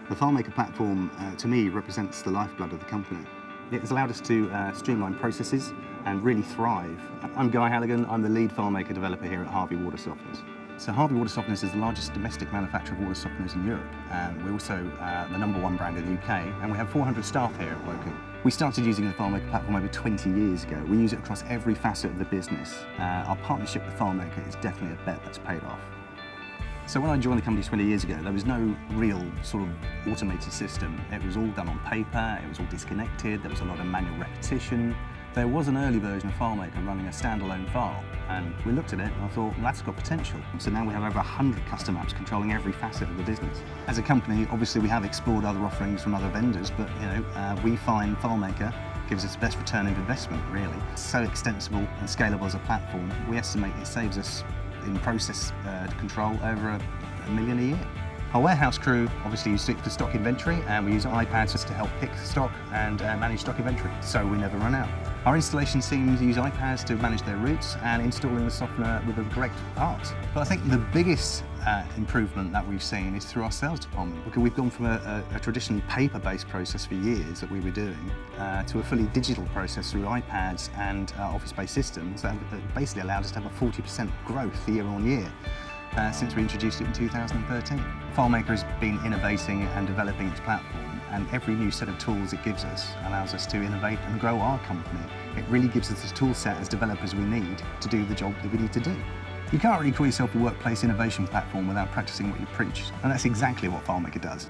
The FileMaker Platform, to me, represents the lifeblood of the company. It has allowed us to streamline processes and really thrive. I'm Guy Halligan, I'm the lead FileMaker developer here at Harvey Water Softeners. So Harvey Water Softeners is the largest domestic manufacturer of water softeners in Europe. We're also the #1 brand in the UK, and we have 400 staff here at Woking. We started using the FileMaker Platform over 20 years ago. We use it across every facet of the business. Our partnership with FileMaker is definitely a bet that's paid off. So when I joined the company 20 years ago, there was no real sort of automated system. It was all done on paper, it was all disconnected, there was a lot of manual repetition. There was an early version of FileMaker running a standalone file, and we looked at it and I thought, well, that's got potential. So now we have over 100 custom apps controlling every facet of the business. As a company, obviously we have explored other offerings from other vendors, but we find FileMaker gives us the best return of investment, really. It's so extensible and scalable as a platform, we estimate it saves us in process control over $1 million a year. Our warehouse crew obviously use it for stock inventory, and we use iPads to help pick stock and manage stock inventory, so we never run out. Our installation teams use iPads to manage their routes and installing the softener with the correct parts. But I think the biggest improvement that we've seen is through our sales department, because we've gone from a traditionally paper-based process for years that we were doing to a fully digital process through iPads and office-based systems that basically allowed us to have a 40% growth year on year. Since we introduced it in 2013. FileMaker has been innovating and developing its platform, and every new set of tools it gives us allows us to innovate and grow our company. It really gives us the tool set as developers we need to do the job that we need to do. You can't really call yourself a workplace innovation platform without practicing what you preach, and that's exactly what FileMaker does.